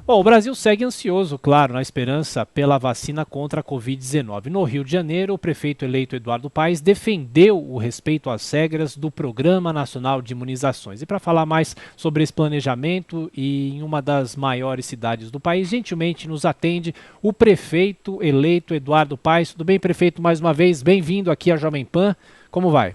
Bom, o Brasil segue ansioso, claro, na esperança pela vacina contra a Covid-19. No Rio de Janeiro, o prefeito eleito Eduardo Paes defendeu o respeito às regras do Programa Nacional de Imunizações. E para falar mais sobre esse planejamento e em uma das maiores cidades do país, gentilmente nos atende o prefeito eleito Eduardo Paes. Tudo bem, prefeito? Mais uma vez, bem-vindo aqui à Jovem Pan. Como vai?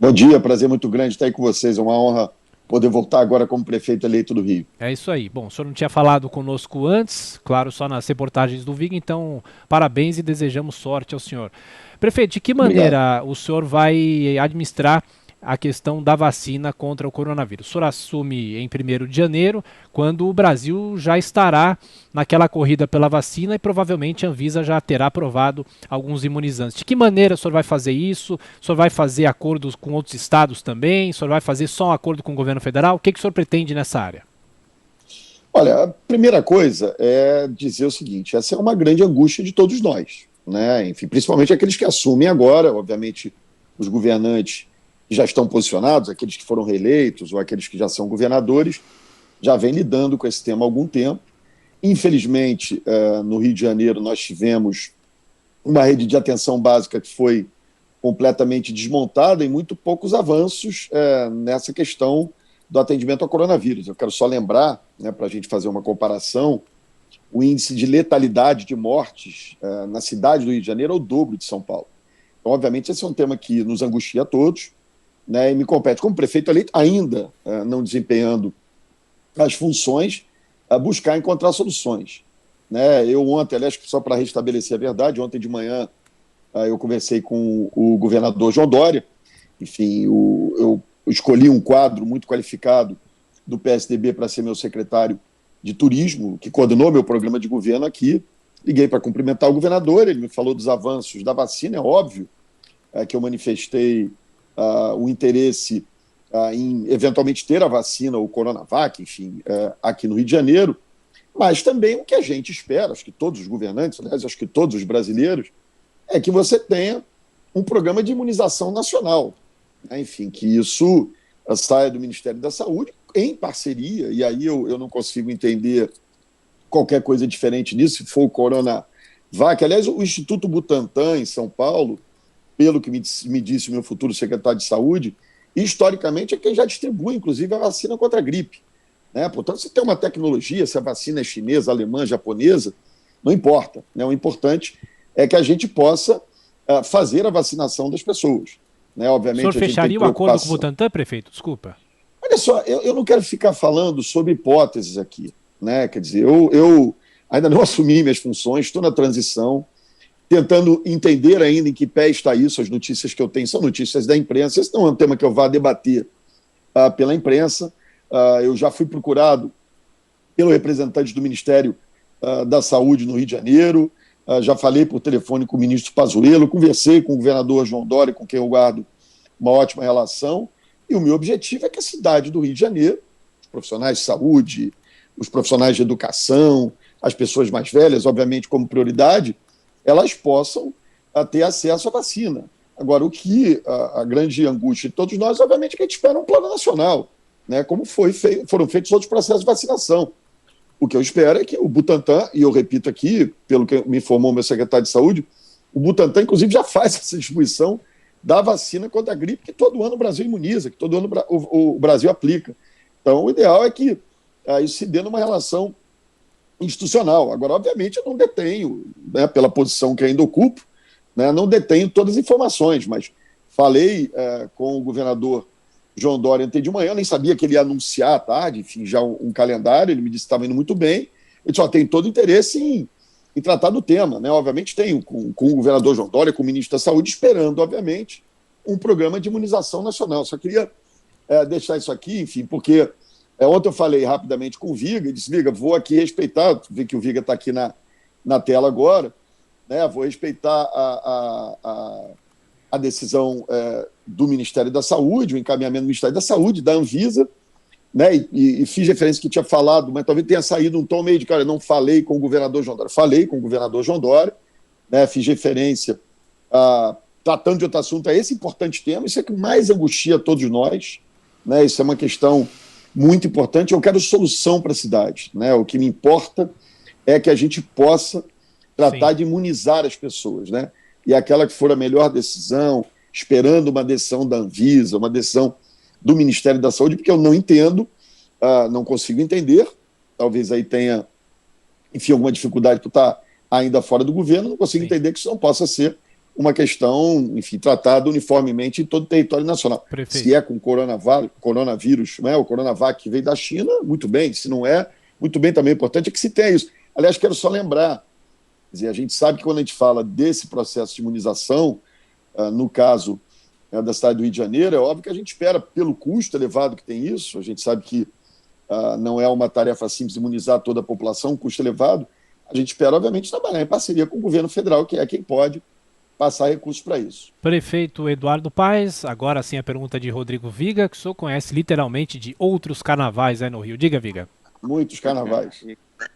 Bom dia, prazer muito grande estar aí com vocês. É uma honra poder voltar agora como prefeito eleito do Rio. É isso aí. Bom, o senhor não tinha falado conosco antes, claro, só nas reportagens do Vig, então parabéns e desejamos sorte ao senhor. Prefeito, de que Obrigado. maneira o senhor vai administrar a questão da vacina contra o coronavírus? O senhor assume em 1º de janeiro, quando o Brasil já estará naquela corrida pela vacina e provavelmente a Anvisa já terá aprovado alguns imunizantes. De que maneira o senhor vai fazer isso? O senhor vai fazer acordos com outros estados também? O senhor vai fazer só um acordo com o governo federal? O que o senhor pretende nessa área? Olha, a primeira coisa é dizer o seguinte: essa é uma grande angústia de todos nós, né? Enfim, principalmente aqueles que assumem agora, obviamente, os governantes que já estão posicionados, aqueles que foram reeleitos ou aqueles que já são governadores, já vêm lidando com esse tema há algum tempo. Infelizmente, no Rio de Janeiro, nós tivemos uma rede de atenção básica que foi completamente desmontada e muito poucos avanços nessa questão do atendimento ao coronavírus. Eu quero só lembrar, né, para a gente fazer uma comparação, o índice de letalidade de mortes na cidade do Rio de Janeiro é o dobro de São Paulo. Então, obviamente, esse é um tema que nos angustia a todos, né, e me compete como prefeito eleito, ainda não desempenhando as funções, buscar encontrar soluções. Né? Eu ontem, aliás, só para restabelecer a verdade, ontem de manhã eu conversei com o governador João Dória. Enfim, eu escolhi um quadro muito qualificado do PSDB para ser meu secretário de turismo, que coordenou meu programa de governo aqui. Liguei para cumprimentar o governador, ele me falou dos avanços da vacina. É óbvio que eu manifestei o interesse em eventualmente ter a vacina, o Coronavac, enfim, aqui no Rio de Janeiro, mas também o que a gente espera, acho que todos os governantes, aliás, acho que todos os brasileiros, é que você tenha um programa de imunização nacional, né? Enfim, que isso saia do Ministério da Saúde em parceria, e aí eu não consigo entender qualquer coisa diferente disso, se for o Coronavac. Aliás, o Instituto Butantan, em São Paulo, pelo que me disse o meu futuro secretário de Saúde, historicamente é quem já distribui, inclusive, a vacina contra a gripe. Né? Portanto, se tem uma tecnologia, se a vacina é chinesa, alemã, japonesa, não importa. Né? O importante é que a gente possa fazer a vacinação das pessoas. Né? O senhor Obviamente, a gente tem fecharia o acordo com o preocupação. Butantan, prefeito? Desculpa. Olha só, eu não quero ficar falando sobre hipóteses aqui. Né? Quer dizer, eu ainda não assumi minhas funções, estou na transição, tentando entender ainda em que pé está isso. As notícias que eu tenho são notícias da imprensa. Esse não é um tema que eu vá debater pela imprensa. Eu já fui procurado pelo representante do Ministério da Saúde no Rio de Janeiro, já falei por telefone com o ministro Pazuello, conversei com o governador João Dória, com quem eu guardo uma ótima relação, e o meu objetivo é que a cidade do Rio de Janeiro, os profissionais de saúde, os profissionais de educação, as pessoas mais velhas, obviamente como prioridade, elas possam ter acesso à vacina. Agora, o que a grande angústia de todos nós, obviamente, é que a gente espera um plano nacional, né, como foram feitos outros processos de vacinação. O que eu espero é que o Butantan, e eu repito aqui, pelo que me informou meu secretário de Saúde, o Butantan, inclusive, já faz essa distribuição da vacina contra a gripe, que todo ano o Brasil imuniza, que todo ano o Brasil aplica. Então, o ideal é que isso se dê numa relação institucional. Agora, obviamente, eu não detenho, né, pela posição que ainda ocupo, né, não detenho todas as informações, mas falei com o governador João Dória ontem de manhã, eu nem sabia que ele ia anunciar à tarde, enfim, já um calendário, ele me disse que estava indo muito bem, eu só tenho todo interesse em tratar do tema, né? Obviamente tenho com o governador João Dória, com o ministro da Saúde, esperando, obviamente, um programa de imunização nacional. Só queria deixar isso aqui, enfim, porque ontem eu falei rapidamente com o Viga, e disse: Viga, vou aqui respeitar, vê que o Viga está aqui na tela agora, né? Vou respeitar a decisão do Ministério da Saúde, o encaminhamento do Ministério da Saúde, da Anvisa, né? E fiz referência que tinha falado, mas talvez tenha saído um tom meio de, cara, eu não falei com o governador João Dória. Falei com o governador João Dória, né? Fiz referência tratando de outro assunto, a esse importante tema. Isso é que mais angustia todos nós, né? Isso é uma questão muito importante. Eu quero solução para a cidade, né? O que me importa é que a gente possa tratar Sim. de imunizar as pessoas, né? E aquela que for a melhor decisão, esperando uma decisão da Anvisa, uma decisão do Ministério da Saúde, porque eu não entendo, não consigo entender, talvez aí tenha, enfim, alguma dificuldade por estar ainda fora do governo, não consigo Sim. entender que isso não possa ser uma questão, enfim, tratada uniformemente em todo o território nacional. Prefeito. Se é com coronavírus, né, o Coronavac que veio da China, muito bem. Se não é, muito bem também. O importante é que se tenha isso. Aliás, quero só lembrar, quer dizer, a gente sabe que quando a gente fala desse processo de imunização, no caso da cidade do Rio de Janeiro, é óbvio que a gente espera, pelo custo elevado que tem isso, a gente sabe que não é uma tarefa simples imunizar toda a população, um custo elevado, a gente espera, obviamente, trabalhar em parceria com o governo federal, que é quem pode passar recursos para isso. Prefeito Eduardo Paes, agora sim a pergunta de Rodrigo Viga, que o senhor conhece literalmente de outros carnavais aí no Rio. Diga, Viga. Muitos carnavais.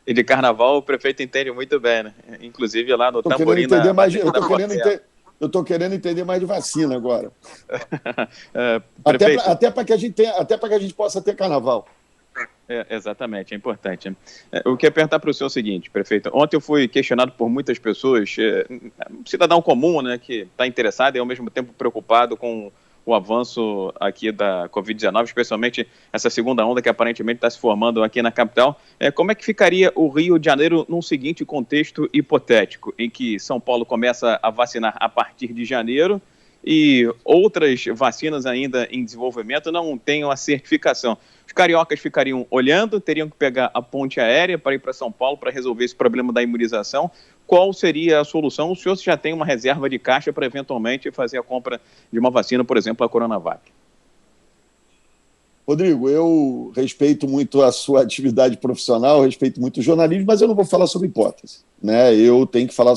E de carnaval o prefeito entende muito bem, né? Inclusive lá no Tamborim. Eu estou querendo entender mais de vacina agora. Prefeito, até para que a gente possa ter carnaval. Exatamente, é importante. Eu queria perguntar para o senhor o seguinte, prefeito. Ontem eu fui questionado por muitas pessoas, um cidadão comum, né, que está interessado e ao mesmo tempo preocupado com o avanço aqui da Covid-19, especialmente essa segunda onda que aparentemente está se formando aqui na capital. Como é que ficaria o Rio de Janeiro num seguinte contexto hipotético, em que São Paulo começa a vacinar a partir de janeiro e outras vacinas ainda em desenvolvimento não tenham a certificação? Os cariocas ficariam olhando, teriam que pegar a ponte aérea para ir para São Paulo para resolver esse problema da imunização. Qual seria a solução? O senhor já tem uma reserva de caixa para eventualmente fazer a compra de uma vacina, por exemplo, a Coronavac? Rodrigo, eu respeito muito a sua atividade profissional, respeito muito o jornalismo, mas eu não vou falar sobre hipótese, né? Eu tenho que falar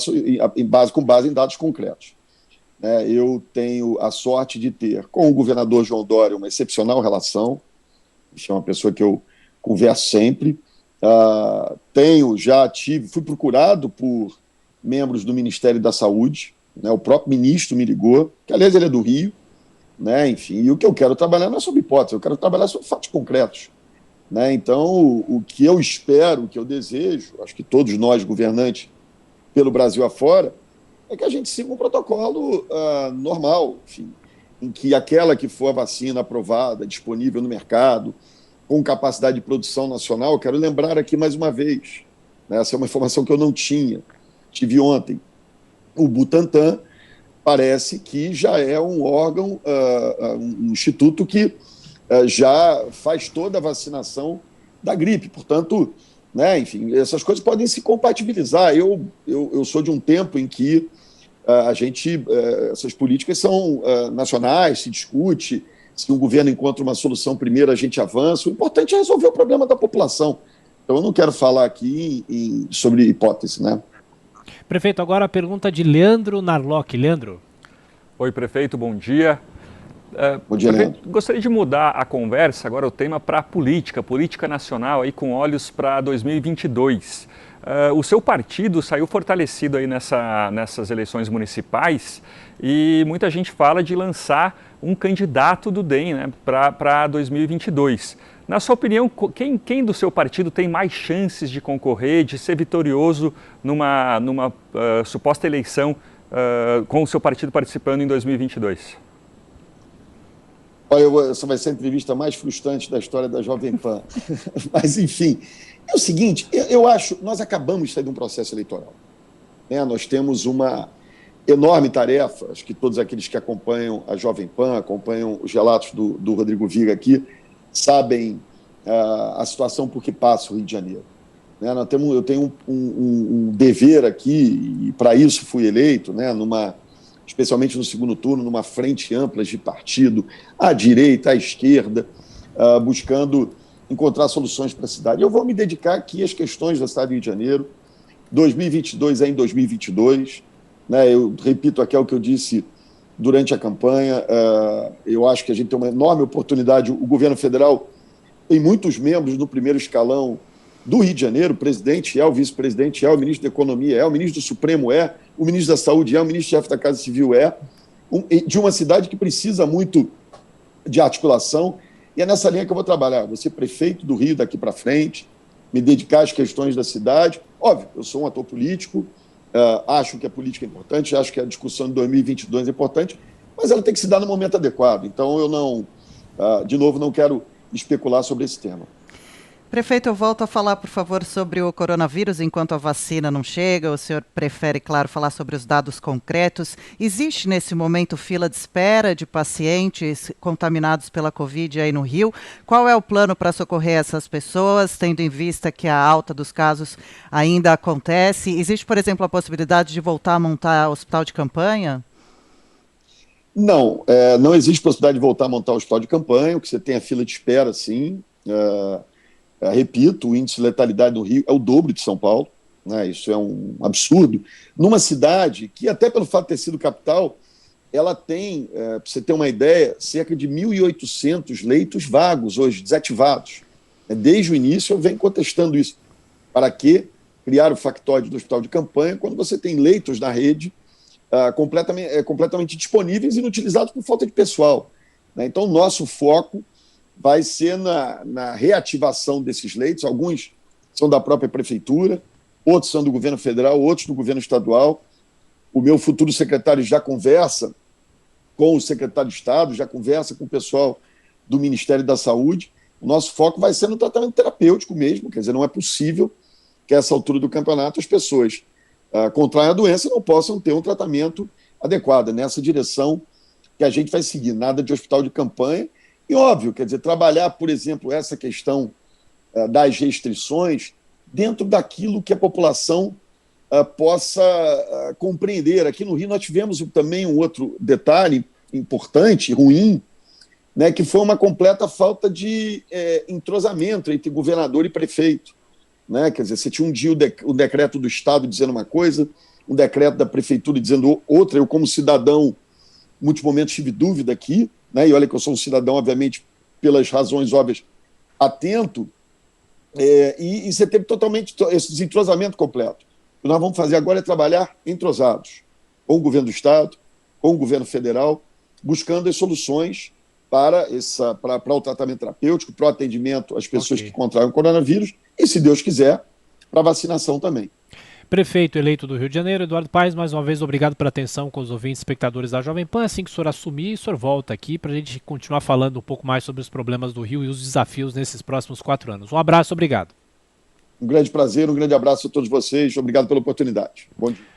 com base em dados concretos. Eu tenho a sorte de ter, com o governador João Dória, uma excepcional relação. É uma pessoa que eu converso sempre. Fui procurado por membros do Ministério da Saúde, né? O próprio ministro me ligou, que aliás ele é do Rio, né? Enfim, e o que eu quero trabalhar não é sobre hipótese, eu quero trabalhar sobre fatos concretos, né? Então, o que eu espero, o que eu desejo, acho que todos nós governantes pelo Brasil afora, é que a gente siga um protocolo normal, enfim, em que aquela que for a vacina aprovada, disponível no mercado, com capacidade de produção nacional, quero lembrar aqui mais uma vez, né, essa é uma informação que eu não tive ontem, o Butantan parece que já é um órgão, um instituto que já faz toda a vacinação da gripe, portanto, né, enfim, essas coisas podem se compatibilizar. Eu sou de um tempo em que essas políticas são nacionais, se discute, se um governo encontra uma solução primeiro, a gente avança. O importante é resolver o problema da população. Então, eu não quero falar aqui sobre hipótese, né? Prefeito, agora a pergunta de Leandro Narlock. Leandro. Oi, prefeito, bom dia. Bom dia, prefeito, Leandro. Gostaria de mudar a conversa, agora o tema para a política nacional, aí com olhos para 2022. O seu partido saiu fortalecido aí nessas eleições municipais e muita gente fala de lançar um candidato do DEM, né, para 2022. Na sua opinião, quem do seu partido tem mais chances de concorrer, de ser vitorioso numa suposta eleição com o seu partido participando em 2022? Olha, essa vai ser a entrevista mais frustrante da história da Jovem Pan. Mas, enfim, é o seguinte, eu acho, nós acabamos de sair de um processo eleitoral, né? Nós temos uma enorme tarefa, acho que todos aqueles que acompanham a Jovem Pan, acompanham os relatos do Rodrigo Viga aqui, sabem a situação por que passa o Rio de Janeiro. Né? Eu tenho um dever aqui, e para isso fui eleito, né? Especialmente no segundo turno, numa frente ampla de partido, à direita, à esquerda, buscando encontrar soluções para a cidade. Eu vou me dedicar aqui às questões da cidade do Rio de Janeiro. 2022 é em 2022. Né? Eu repito aqui o que eu disse durante a campanha. Eu acho que a gente tem uma enorme oportunidade. O governo federal tem muitos membros no primeiro escalão do Rio de Janeiro, o presidente o vice-presidente o ministro da Economia o ministro do Supremo o ministro da Saúde o ministro-chefe da Casa Civil de uma cidade que precisa muito de articulação E é nessa linha que eu vou trabalhar. Vou ser prefeito do Rio daqui para frente, me dedicar às questões da cidade. Óbvio, eu sou um ator político, acho que a política é importante, acho que a discussão de 2022 é importante, mas ela tem que se dar no momento adequado. Então, eu não, de novo, não quero especular sobre esse tema. Prefeito, eu volto a falar, por favor, sobre o coronavírus enquanto a vacina não chega. O senhor prefere, claro, falar sobre os dados concretos. Existe, nesse momento, fila de espera de pacientes contaminados pela Covid aí no Rio? Qual é o plano para socorrer essas pessoas, tendo em vista que a alta dos casos ainda acontece? Existe, por exemplo, a possibilidade de voltar a montar hospital de campanha? Não, não existe possibilidade de voltar a montar o hospital de campanha. O que você tem é fila de espera, sim. Repito, o índice de letalidade do Rio é o dobro de São Paulo, né? Isso é um absurdo. Numa cidade que, até pelo fato de ter sido capital, ela tem, para você ter uma ideia, cerca de 1.800 leitos vagos hoje, desativados. Desde o início eu venho contestando isso. Para que criar o factoide do hospital de campanha quando você tem leitos na rede completamente disponíveis e inutilizados por falta de pessoal, né? Então, o nosso foco vai ser na reativação desses leitos. Alguns são da própria prefeitura, outros são do governo federal, outros do governo estadual. O meu futuro secretário já conversa com o secretário de Estado, já conversa com o pessoal do Ministério da Saúde. O nosso foco vai ser no tratamento terapêutico mesmo, quer dizer, não é possível que a essa altura do campeonato as pessoas contraem a doença e não possam ter um tratamento adequado. É nessa direção que a gente vai seguir, nada de hospital de campanha. E óbvio, quer dizer, trabalhar, por exemplo, essa questão das restrições dentro daquilo que a população possa compreender. Aqui no Rio nós tivemos também um outro detalhe importante, ruim, né, que foi uma completa falta de entrosamento entre governador e prefeito, né? Quer dizer, você tinha um dia o decreto do Estado dizendo uma coisa, um decreto da prefeitura dizendo outra. Eu, como cidadão, em muitos momentos tive dúvida aqui, né? E olha que eu sou um cidadão, obviamente, pelas razões óbvias, atento, e você teve totalmente esse desentrosamento completo. O que nós vamos fazer agora é trabalhar entrosados com o governo do Estado, com o governo federal, buscando as soluções para o tratamento terapêutico, para o atendimento às pessoas que contraem o coronavírus e, se Deus quiser, para a vacinação também. Prefeito eleito do Rio de Janeiro, Eduardo Paes, mais uma vez, obrigado pela atenção com os ouvintes e espectadores da Jovem Pan. Assim que o senhor assumir, o senhor volta aqui para a gente continuar falando um pouco mais sobre os problemas do Rio e os desafios nesses próximos 4 anos. Um abraço, obrigado. Um grande prazer, um grande abraço a todos vocês. Obrigado pela oportunidade. Bom dia.